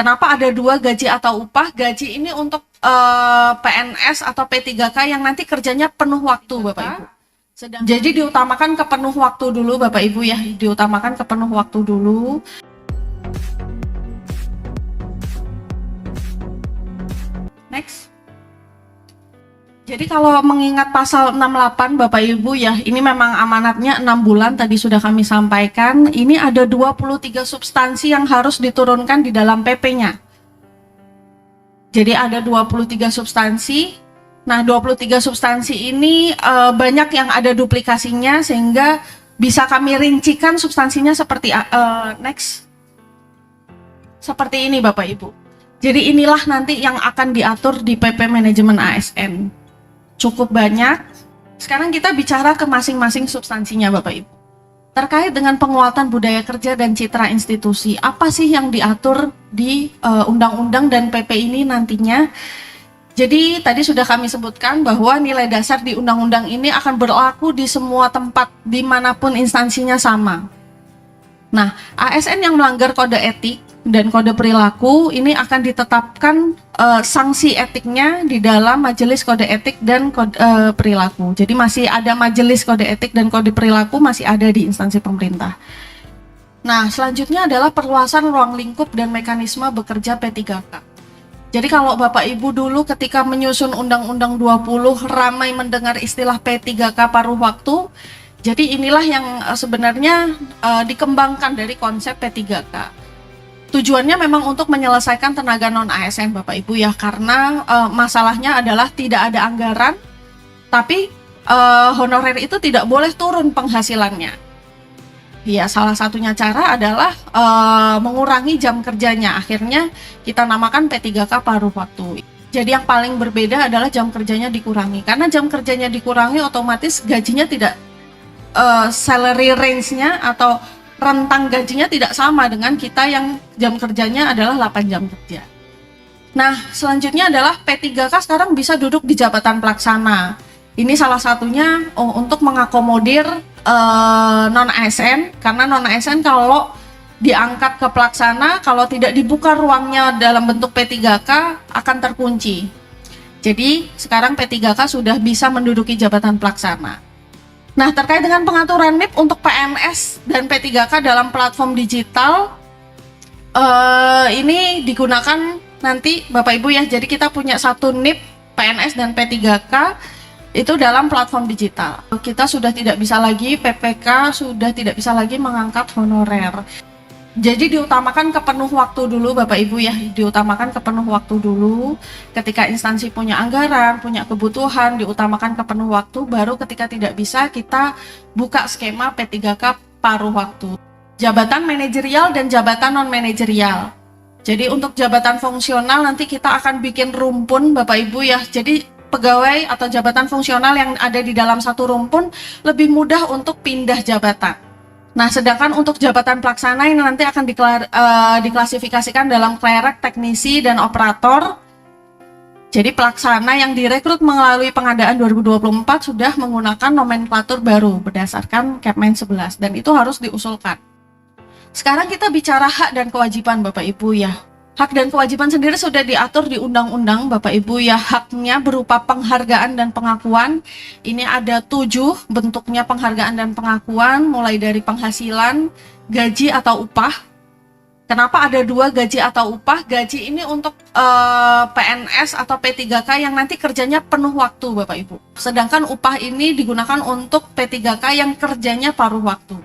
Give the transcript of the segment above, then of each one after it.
Kenapa ada dua gaji atau upah? Gaji ini untuk PNS atau P3K yang nanti kerjanya penuh waktu, Bapak Ibu. Jadi diutamakan ke penuh waktu dulu, Bapak Ibu ya. Diutamakan ke penuh waktu dulu. Next. Jadi kalau mengingat pasal 68 Bapak Ibu ya, ini memang amanatnya 6 bulan tadi sudah kami sampaikan. Ini ada 23 substansi yang harus diturunkan di dalam PP-nya. Jadi ada 23 substansi. Nah, 23 substansi ini banyak yang ada duplikasinya sehingga bisa kami rincikan substansinya seperti next. Seperti ini Bapak Ibu. Jadi inilah nanti yang akan diatur di PP Manajemen ASN. Cukup banyak. Sekarang kita bicara ke masing-masing substansinya Bapak Ibu. Terkait dengan penguatan budaya kerja dan citra institusi, apa sih yang diatur di undang-undang dan PP ini nantinya? Jadi tadi sudah kami sebutkan bahwa nilai dasar di undang-undang ini akan berlaku di semua tempat dimanapun instansinya sama. Nah, ASN yang melanggar kode etik dan kode perilaku ini akan ditetapkan sanksi etiknya di dalam Majelis Kode Etik dan Kode Perilaku. Jadi masih ada Majelis Kode Etik dan Kode Perilaku masih ada di instansi pemerintah. Nah, selanjutnya adalah perluasan ruang lingkup dan mekanisme bekerja P3K. Jadi kalau Bapak Ibu dulu ketika menyusun Undang-Undang 20 ramai mendengar istilah P3K paruh waktu, jadi inilah yang sebenarnya dikembangkan dari konsep P3K. Tujuannya memang untuk menyelesaikan tenaga non-ASN Bapak Ibu ya, karena masalahnya adalah tidak ada anggaran, tapi honorer itu tidak boleh turun penghasilannya. Ya, salah satunya cara adalah mengurangi jam kerjanya. Akhirnya kita namakan P3K paruh waktu. Jadi yang paling berbeda adalah jam kerjanya dikurangi. Karena jam kerjanya dikurangi otomatis gajinya tidak salary range-nya atau rentang gajinya tidak sama dengan kita yang jam kerjanya adalah 8 jam kerja. Nah, selanjutnya adalah P3K sekarang bisa duduk di jabatan pelaksana. Ini salah satunya untuk mengakomodir non-ASN, karena non-ASN kalau diangkat ke pelaksana, kalau tidak dibuka ruangnya dalam bentuk P3K akan terkunci. Jadi sekarang P3K sudah bisa menduduki jabatan pelaksana. Nah, terkait dengan pengaturan NIP untuk PNS dan P3K dalam platform digital, ini digunakan nanti Bapak Ibu ya. Jadi kita punya satu NIP PNS dan P3K itu dalam platform digital. Kita sudah tidak bisa lagi, PPK sudah tidak bisa lagi mengangkat honorer. Jadi diutamakan ke penuh waktu dulu Bapak Ibu ya, diutamakan ke penuh waktu dulu. Ketika instansi punya anggaran, punya kebutuhan, diutamakan ke penuh waktu, baru ketika tidak bisa kita buka skema P3K paruh waktu. Jabatan manajerial dan jabatan non-manajerial. Jadi untuk jabatan fungsional nanti kita akan bikin rumpun Bapak Ibu ya. Jadi pegawai atau jabatan fungsional yang ada di dalam satu rumpun lebih mudah untuk pindah jabatan. Nah, sedangkan untuk jabatan pelaksana ini nanti akan diklasifikasikan dalam klerek, teknisi, dan operator. Jadi pelaksana yang direkrut melalui pengadaan 2024 sudah menggunakan nomenklatur baru berdasarkan Kepmen 11 dan itu harus diusulkan. Sekarang kita bicara hak dan kewajiban Bapak Ibu ya. Hak dan kewajiban sendiri sudah diatur di undang-undang Bapak Ibu ya. Haknya berupa penghargaan dan pengakuan. Ini ada 7 bentuknya penghargaan dan pengakuan, mulai dari penghasilan, gaji atau upah. Kenapa ada 2 gaji atau upah? Gaji ini untuk PNS atau P3K yang nanti kerjanya penuh waktu Bapak Ibu. Sedangkan upah ini digunakan untuk P3K yang kerjanya paruh waktu.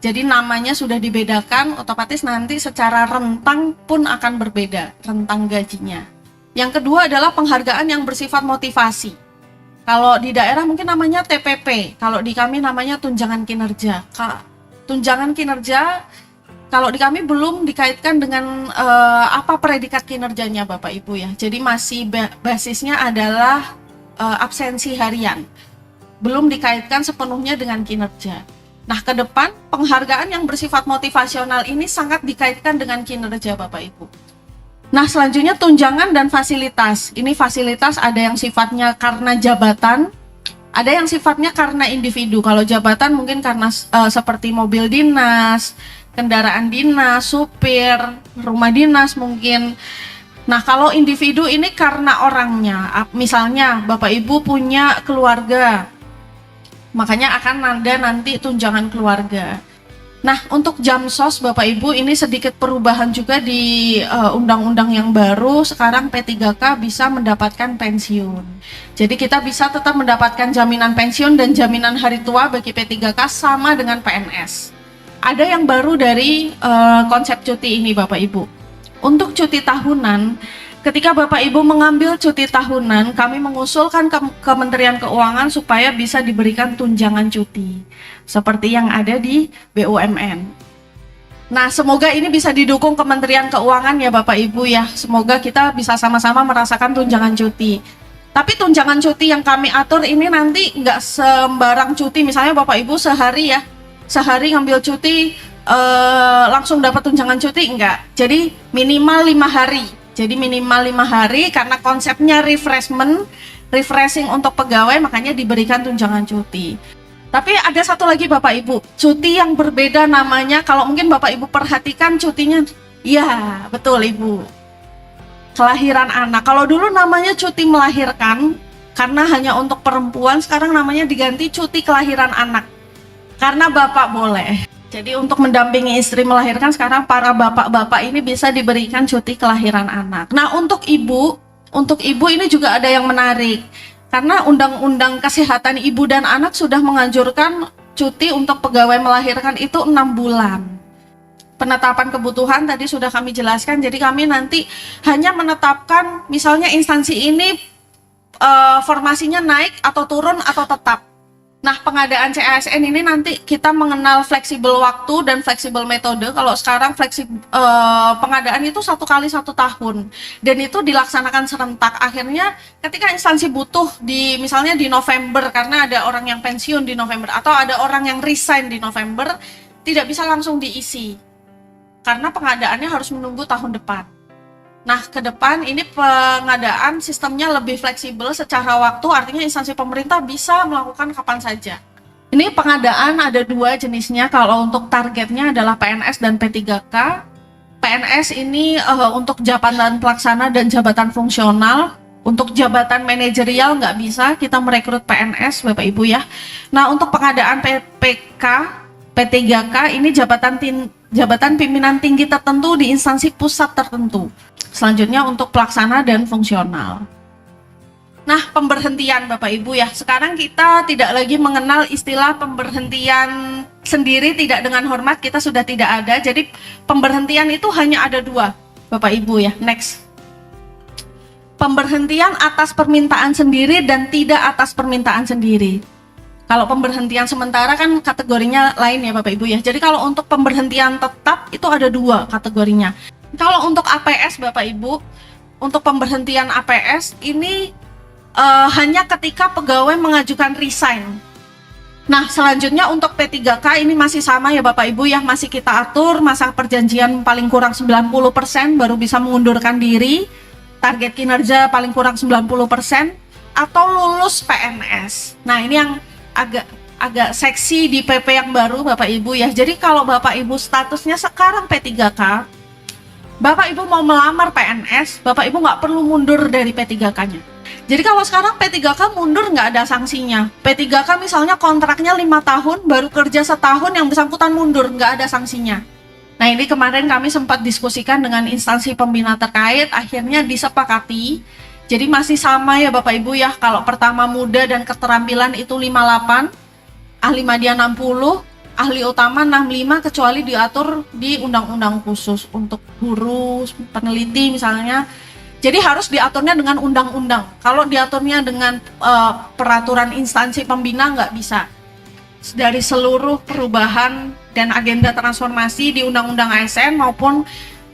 Jadi namanya sudah dibedakan, otomatis nanti secara rentang pun akan berbeda, rentang gajinya. Yang kedua adalah penghargaan yang bersifat motivasi. Kalau di daerah mungkin namanya TPP, kalau di kami namanya tunjangan kinerja. Tunjangan kinerja, kalau di kami belum dikaitkan dengan apa predikat kinerjanya Bapak Ibu ya. Jadi masih basisnya adalah absensi harian. Belum dikaitkan sepenuhnya dengan kinerja. Nah, ke depan penghargaan yang bersifat motivasional ini sangat dikaitkan dengan kinerja Bapak Ibu. Nah, selanjutnya tunjangan dan fasilitas. Ini fasilitas ada yang sifatnya karena jabatan, ada yang sifatnya karena individu. Kalau jabatan mungkin karena seperti mobil dinas, kendaraan dinas, supir, rumah dinas mungkin. Nah, kalau individu ini karena orangnya, misalnya Bapak Ibu punya keluarga, makanya akan ada nanti tunjangan keluarga. Nah, untuk Jamsos Bapak Ibu ini sedikit perubahan juga di undang-undang yang baru. Sekarang P3K bisa mendapatkan pensiun. Jadi kita bisa tetap mendapatkan jaminan pensiun dan jaminan hari tua bagi P3K sama dengan PNS. Ada yang baru dari konsep cuti ini Bapak Ibu. Untuk cuti tahunan, ketika Bapak Ibu mengambil cuti tahunan, kami mengusulkan ke Kementerian Keuangan supaya bisa diberikan tunjangan cuti seperti yang ada di BUMN. Nah, semoga ini bisa didukung Kementerian Keuangan ya Bapak Ibu ya. Semoga kita bisa sama-sama merasakan tunjangan cuti. Tapi tunjangan cuti yang kami atur ini nanti nggak sembarang cuti. Misalnya Bapak Ibu sehari ngambil cuti langsung dapat tunjangan cuti, enggak. Jadi minimal 5 hari. Jadi minimal 5 hari karena konsepnya refreshing untuk pegawai, makanya diberikan tunjangan cuti. Tapi ada satu lagi Bapak Ibu, cuti yang berbeda namanya. Kalau mungkin Bapak Ibu perhatikan cutinya, ya betul Ibu, kelahiran anak. Kalau dulu namanya cuti melahirkan karena hanya untuk perempuan, sekarang namanya diganti cuti kelahiran anak karena Bapak boleh. Jadi untuk mendampingi istri melahirkan, sekarang para bapak-bapak ini bisa diberikan cuti kelahiran anak. Nah, untuk ibu ini juga ada yang menarik. Karena Undang-Undang Kesehatan Ibu dan Anak sudah menganjurkan cuti untuk pegawai melahirkan itu 6 bulan. Penetapan kebutuhan tadi sudah kami jelaskan, jadi kami nanti hanya menetapkan misalnya instansi ini formasinya naik atau turun atau tetap. Nah, pengadaan CASN ini nanti kita mengenal fleksibel waktu dan fleksibel metode. Kalau sekarang pengadaan itu 1 kali 1 tahun dan itu dilaksanakan serentak. Akhirnya ketika instansi butuh misalnya di November karena ada orang yang pensiun di November atau ada orang yang resign di November, tidak bisa langsung diisi karena pengadaannya harus menunggu tahun depan. Nah, ke depan ini pengadaan sistemnya lebih fleksibel secara waktu, artinya instansi pemerintah bisa melakukan kapan saja. Ini pengadaan ada 2 jenisnya. Kalau untuk targetnya adalah PNS dan P3K. PNS ini untuk jabatan pelaksana dan jabatan fungsional. Untuk jabatan manajerial nggak bisa kita merekrut PNS Bapak Ibu ya. Nah, untuk pengadaan PPK, P3K ini jabatan pimpinan tinggi tertentu di instansi pusat tertentu. Selanjutnya untuk pelaksana dan fungsional. Nah, pemberhentian Bapak Ibu ya. Sekarang kita tidak lagi mengenal istilah pemberhentian sendiri tidak dengan hormat, kita sudah tidak ada. Jadi pemberhentian itu hanya ada 2 Bapak Ibu ya. Next. Pemberhentian atas permintaan sendiri dan tidak atas permintaan sendiri. Kalau pemberhentian sementara kan kategorinya lain ya Bapak Ibu ya. Jadi kalau untuk pemberhentian tetap itu ada 2 kategorinya. Kalau untuk APS Bapak Ibu, untuk pemberhentian APS ini hanya ketika pegawai mengajukan resign. Nah, selanjutnya untuk P3K ini masih sama ya Bapak Ibu ya, masih kita atur masa perjanjian paling kurang 90% baru bisa mengundurkan diri, target kinerja paling kurang 90% atau lulus PNS. Nah, ini yang agak seksi di PP yang baru Bapak Ibu ya. Jadi kalau Bapak Ibu statusnya sekarang P3K, Bapak Ibu mau melamar PNS, Bapak Ibu nggak perlu mundur dari P3K-nya. Jadi kalau sekarang P3K mundur nggak ada sanksinya. P3K misalnya kontraknya 5 tahun, baru kerja setahun yang bersangkutan mundur, nggak ada sanksinya. Nah, ini kemarin kami sempat diskusikan dengan instansi pembina terkait, akhirnya disepakati. Jadi masih sama ya Bapak Ibu ya, kalau pertama muda dan keterampilan itu 58, ahli media 60, ahli utama 65 kecuali diatur di undang-undang khusus untuk guru, peneliti misalnya. Jadi harus diaturnya dengan undang-undang. Kalau diaturnya dengan peraturan instansi pembina nggak bisa. Dari seluruh perubahan dan agenda transformasi di undang-undang ASN maupun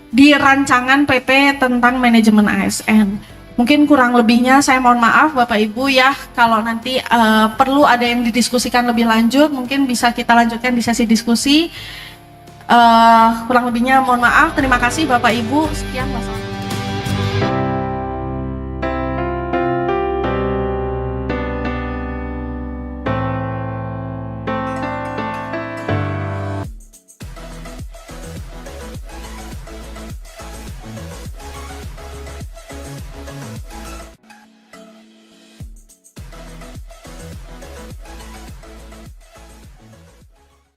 di rancangan PP tentang manajemen ASN. Mungkin kurang lebihnya saya mohon maaf Bapak Ibu ya, kalau nanti perlu ada yang didiskusikan lebih lanjut mungkin bisa kita lanjutkan di sesi diskusi. Kurang lebihnya mohon maaf, terima kasih Bapak Ibu, sekian wassalamualaikum.